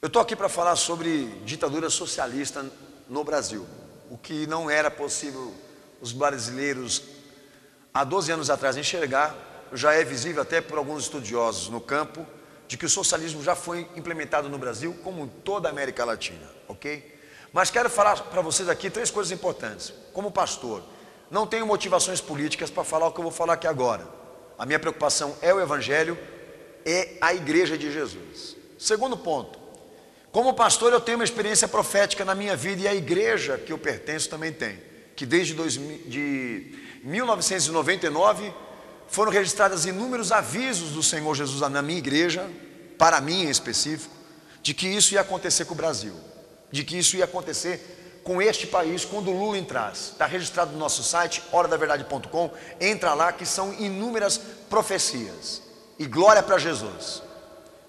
Eu estou aqui para falar sobre ditadura socialista no Brasil. O que não era possível os brasileiros há 12 anos atrás enxergar, já é visível até por alguns estudiosos no campo, de que o socialismo já foi implementado no Brasil, como em toda a América Latina, ok? Mas quero falar para vocês aqui 3 coisas importantes. Como pastor, não tenho motivações políticas para falar o que eu vou falar aqui agora. A minha preocupação é o Evangelho, é a Igreja de Jesus. Segundo ponto, como pastor eu tenho uma experiência profética na minha vida, e a igreja que eu pertenço também tem, que desde 1999 foram registrados inúmeros avisos do Senhor Jesus na minha igreja, para mim em específico, de que isso ia acontecer com o Brasil, de que isso ia acontecer com este país quando o Lula entrasse. Está registrado no nosso site, horadaverdade.com, entra lá, que são inúmeras profecias, e glória para Jesus.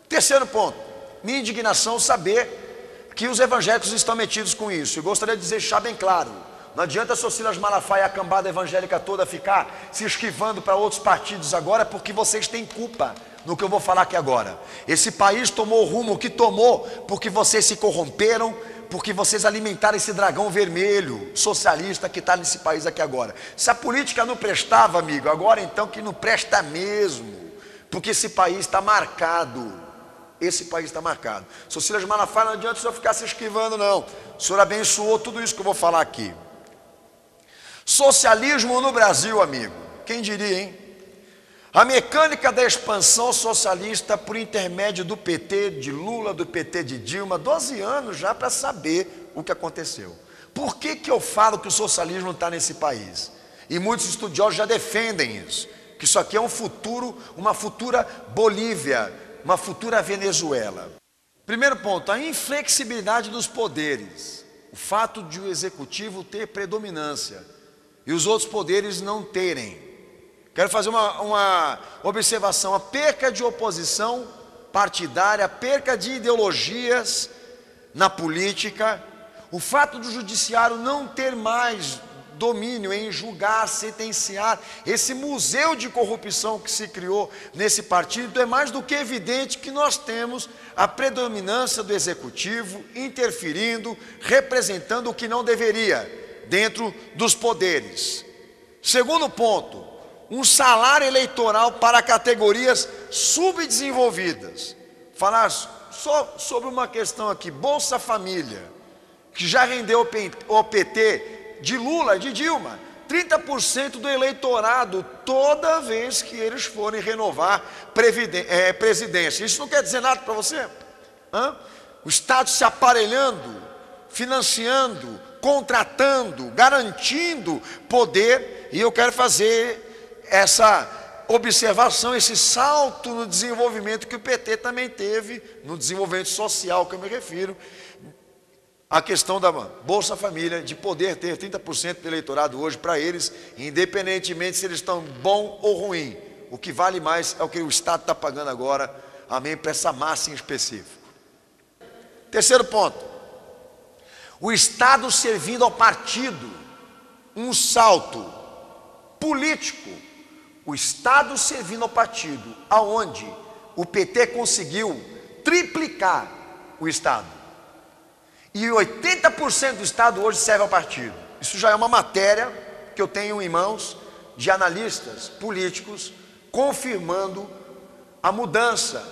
Terceiro ponto, minha indignação saber que os evangélicos estão metidos com isso. Eu gostaria de deixar bem claro, não adianta a Silas Malafaia e a cambada evangélica toda ficar se esquivando para outros partidos agora, porque vocês têm culpa no que eu vou falar aqui agora. Esse país tomou o rumo que tomou porque vocês se corromperam, porque vocês alimentaram esse dragão vermelho socialista que está nesse país aqui agora. Se a política não prestava, amigo, agora então que não presta mesmo, porque esse país está marcado. Esse país está marcado. Silas Malafaia, não adianta o senhor ficar se esquivando não. O senhor abençoou tudo isso que eu vou falar aqui. Socialismo no Brasil, amigo, quem diria, hein? A mecânica da expansão socialista por intermédio do PT de Lula, do PT de Dilma, 12 anos já para saber o que aconteceu. Por que que eu falo que o socialismo está nesse país? E muitos estudiosos já defendem isso, que isso aqui é um futuro, uma futura Bolívia, uma futura Venezuela. Primeiro ponto, a inflexibilidade dos poderes, o fato de o executivo ter predominância e os outros poderes não terem. Quero fazer uma observação, a perca de oposição partidária, a perca de ideologias na política, o fato do judiciário não ter mais domínio em julgar, sentenciar, esse museu de corrupção que se criou nesse partido, é mais do que evidente que nós temos a predominância do executivo interferindo, representando o que não deveria dentro dos poderes. Segundo ponto, um salário eleitoral para categorias subdesenvolvidas. Falar só sobre uma questão aqui, Bolsa Família, que já rendeu o PT de Lula, de Dilma, 30% do eleitorado toda vez que eles forem renovar presidência. Isso não quer dizer nada para você? O Estado se aparelhando, financiando, contratando, garantindo poder, e eu quero fazer essa observação, esse salto no desenvolvimento que o PT também teve, no desenvolvimento social que eu me refiro, a questão da Bolsa Família, de poder ter 30% do eleitorado hoje para eles, independentemente se eles estão bom ou ruim. O que vale mais é o que o Estado está pagando agora, amém, para essa massa em específico. Terceiro ponto, o Estado servindo ao partido, um salto político, o Estado servindo ao partido, aonde o PT conseguiu triplicar o Estado. E 80% do Estado hoje serve ao partido. Isso já é uma matéria que eu tenho em mãos de analistas políticos confirmando a mudança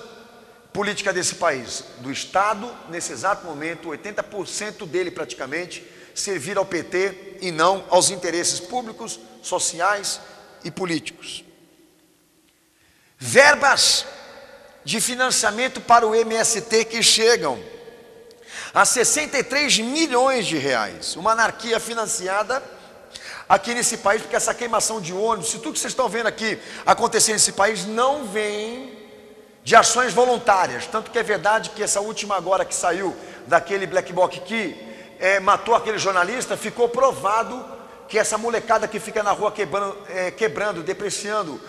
política desse país. Do Estado, nesse exato momento, 80% dele praticamente servir ao PT e não aos interesses públicos, sociais e políticos. Verbas de financiamento para o MST que chegam a 63 milhões de reais, uma anarquia financiada aqui nesse país, porque essa queimação de ônibus, se tudo que vocês estão vendo aqui acontecer nesse país, não vem de ações voluntárias, tanto que é verdade que essa última agora que saiu daquele black box que matou aquele jornalista, ficou provado que essa molecada que fica na rua quebrando, depreciando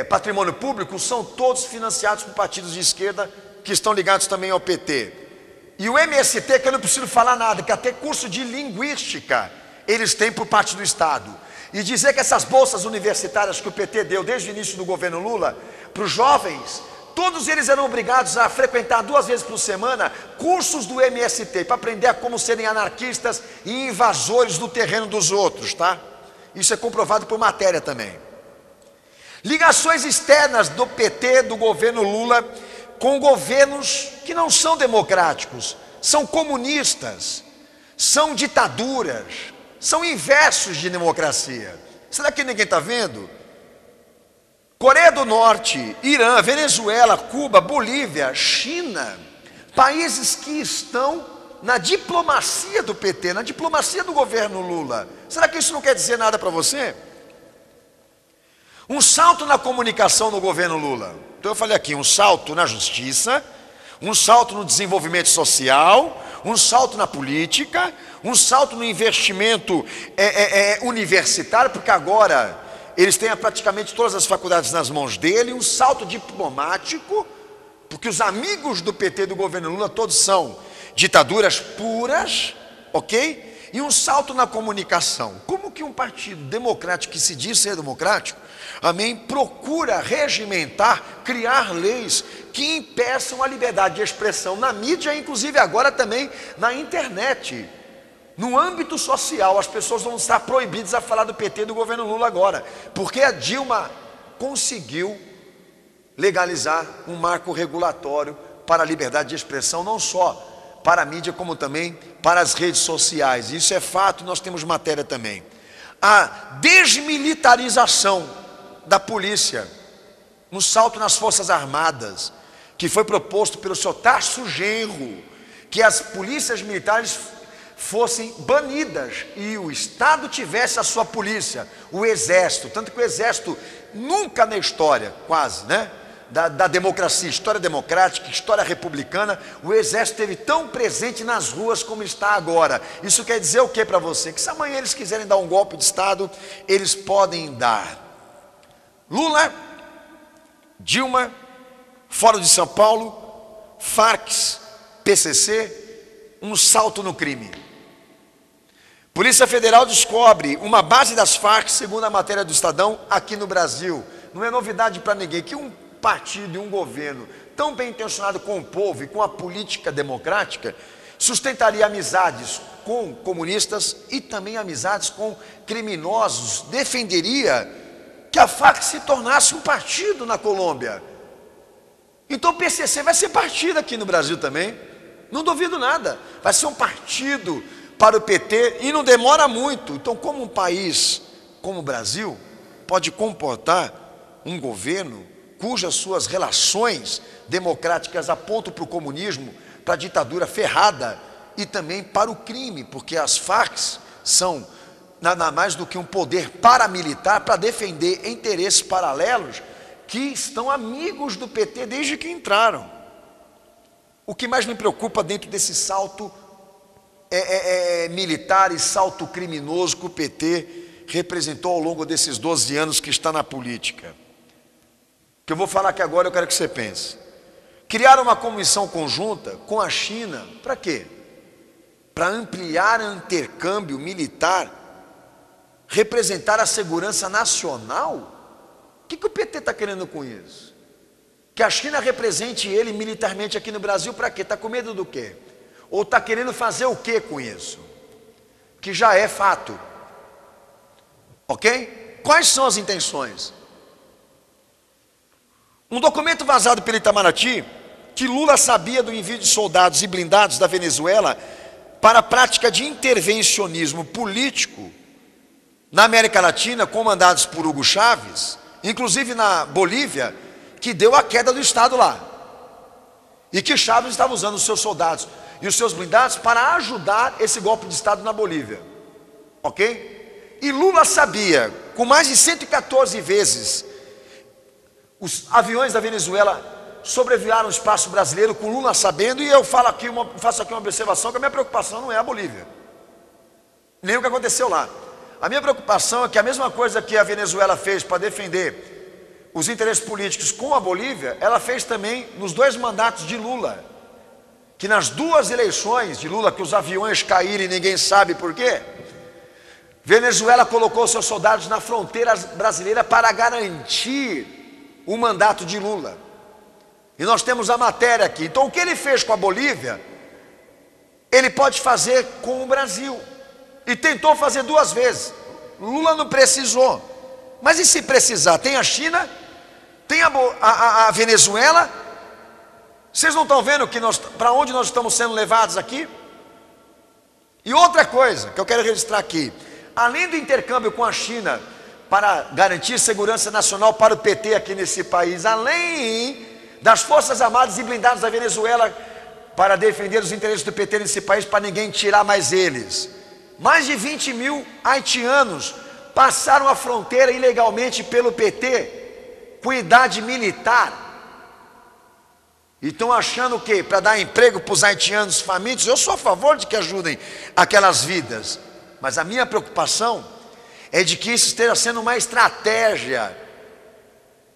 patrimônio público, são todos financiados por partidos de esquerda que estão ligados também ao PT. E o MST, que eu não preciso falar nada, que até curso de linguística eles têm por parte do Estado. E dizer que essas bolsas universitárias que o PT deu desde o início do governo Lula, para os jovens Todos eles eram obrigados a frequentar 2 vezes por semana cursos do MST, para aprender a como serem anarquistas e invasores do terreno dos outros, tá? Isso é comprovado por matéria também. Ligações externas do PT, do governo Lula, com governos que não são democráticos, são comunistas, são ditaduras, são inversos de democracia. Será que ninguém está vendo? Coreia do Norte, Irã, Venezuela, Cuba, Bolívia, China, países que estão na diplomacia do PT, na diplomacia do governo Lula. Será que isso não quer dizer nada para você? Um salto na comunicação no governo Lula. Então eu falei aqui, um salto na justiça, um salto no desenvolvimento social, um salto na política, um salto no investimento universitário, porque agora eles têm praticamente todas as faculdades nas mãos dele, um salto diplomático, porque os amigos do PT do governo Lula todos são ditaduras puras, ok? E um salto na comunicação. Como que um partido democrático que se diz ser democrático, amém, procura regimentar, criar leis que impeçam a liberdade de expressão na mídia, inclusive agora também na internet. No âmbito social, as pessoas vão estar proibidas a falar do PT do governo Lula agora, porque a Dilma conseguiu legalizar um marco regulatório para a liberdade de expressão, não só para a mídia, como também para as redes sociais. Isso é fato, nós temos matéria também. A desmilitarização da polícia, um salto nas Forças Armadas, que foi proposto pelo senhor Tarso Genro, que as polícias militares fossem banidas e o Estado tivesse a sua polícia, o Exército. Tanto que o Exército nunca na história, quase, né, da democracia, história democrática, história republicana, o Exército esteve tão presente nas ruas como está agora. Isso quer dizer o que para você? Que se amanhã eles quiserem dar um golpe de Estado, eles podem dar. Lula, Dilma, Fórum de São Paulo, Farc, PCC, um salto no crime. Polícia Federal descobre uma base das Farc, segundo a matéria do Estadão, aqui no Brasil. Não é novidade para ninguém que um partido e um governo tão bem intencionado com o povo e com a política democrática sustentaria amizades com comunistas e também amizades com criminosos, defenderia que a Farc se tornasse um partido na Colômbia. Então o PCC vai ser partido aqui no Brasil também, não duvido nada, vai ser um partido para o PT e não demora muito. Então, como um país como o Brasil pode comportar um governo cujas suas relações democráticas apontam para o comunismo, para a ditadura ferrada e também para o crime, porque as Farc são nada mais do que um poder paramilitar para defender interesses paralelos que estão amigos do PT desde que entraram. O que mais me preocupa dentro desse salto militar e salto criminoso que o PT representou ao longo desses 12 anos que está na política. Que eu vou falar aqui agora, eu quero que você pense. Criaram uma comissão conjunta com a China, para quê? Para ampliar o intercâmbio militar, representar a segurança nacional? O que o PT está querendo com isso? Que a China represente ele militarmente aqui no Brasil, para quê? Está com medo do quê? Ou está querendo fazer o que com isso? Que já é fato. Ok? Quais são as intenções? Um documento vazado pelo Itamaraty, que Lula sabia do envio de soldados e blindados da Venezuela para a prática de intervencionismo político na América Latina, comandados por Hugo Chávez, inclusive na Bolívia, que deu a queda do Estado lá. E que Chávez estava usando os seus soldados e os seus blindados para ajudar esse golpe de Estado na Bolívia. Ok? E Lula sabia, com mais de 114 vezes, os aviões da Venezuela sobrevoaram o espaço brasileiro, com Lula sabendo, e eu faço aqui uma observação, que a minha preocupação não é a Bolívia, nem o que aconteceu lá. A minha preocupação é que a mesma coisa que a Venezuela fez para defender os interesses políticos com a Bolívia, ela fez também nos 2 mandatos de Lula, que nas 2 eleições de Lula, que os aviões caíram e ninguém sabe por quê, Venezuela colocou seus soldados na fronteira brasileira para garantir o mandato de Lula. E nós temos a matéria aqui. Então o que ele fez com a Bolívia, ele pode fazer com o Brasil. E tentou fazer 2 vezes. Lula não precisou. Mas e se precisar? Tem a China, tem a Venezuela. Vocês não estão vendo para onde nós estamos sendo levados aqui? E outra coisa que eu quero registrar aqui. Além do intercâmbio com a China para garantir segurança nacional para o PT aqui nesse país, além das Forças Armadas e Blindadas da Venezuela para defender os interesses do PT nesse país, para ninguém tirar mais eles, mais de 20 mil haitianos passaram a fronteira ilegalmente pelo PT, com idade militar. E estão achando o quê? Para dar emprego para os haitianos famintos? Eu sou a favor de que ajudem aquelas vidas. Mas a minha preocupação é de que isso esteja sendo uma estratégia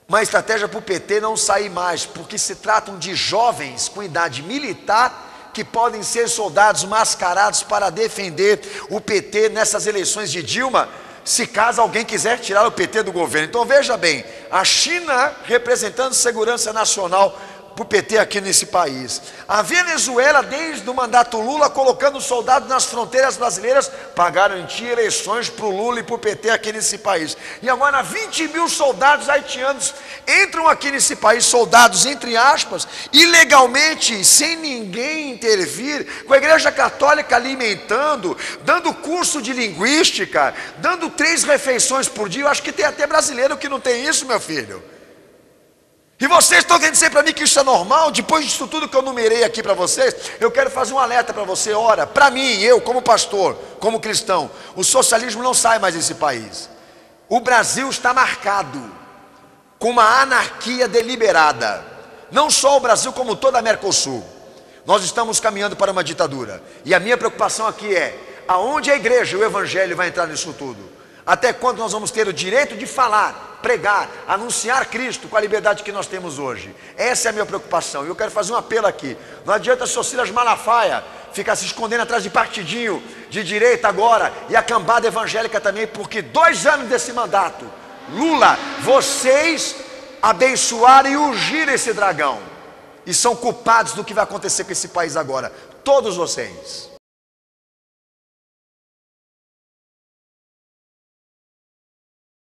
para o PT não sair mais. Porque se tratam de jovens com idade militar que podem ser soldados mascarados para defender o PT nessas eleições de Dilma, se caso alguém quiser tirar o PT do governo. Então veja bem, a China representando segurança nacional para o PT aqui nesse país. A Venezuela, desde o mandato Lula, colocando soldados nas fronteiras brasileiras para garantir eleições para o Lula e para o PT aqui nesse país. E agora 20 mil soldados haitianos entram aqui nesse país, soldados entre aspas, ilegalmente, sem ninguém intervir, com a Igreja Católica alimentando, dando curso de linguística, dando 3 refeições por dia. Eu acho que tem até brasileiro que não tem isso, meu filho. E vocês estão querendo dizer para mim que isso é normal? Depois disso tudo que eu numerei aqui para vocês, eu quero fazer um alerta para você. Ora, para mim, eu como pastor, como cristão, o socialismo não sai mais desse país. O Brasil está marcado com uma anarquia deliberada. Não só o Brasil, como toda a Mercosul. Nós estamos caminhando para uma ditadura. E a minha preocupação aqui é, aonde a igreja e o evangelho vai entrar nisso tudo? Até quando nós vamos ter o direito de falar, pregar, anunciar Cristo com a liberdade que nós temos hoje? Essa é a minha preocupação. E eu quero fazer um apelo aqui. Não adianta Socilas Malafaia ficar se escondendo atrás de partidinho de direita agora e a cambada evangélica também, porque 2 anos desse mandato, Lula, vocês abençoaram e ungiram esse dragão. E são culpados do que vai acontecer com esse país agora. Todos vocês.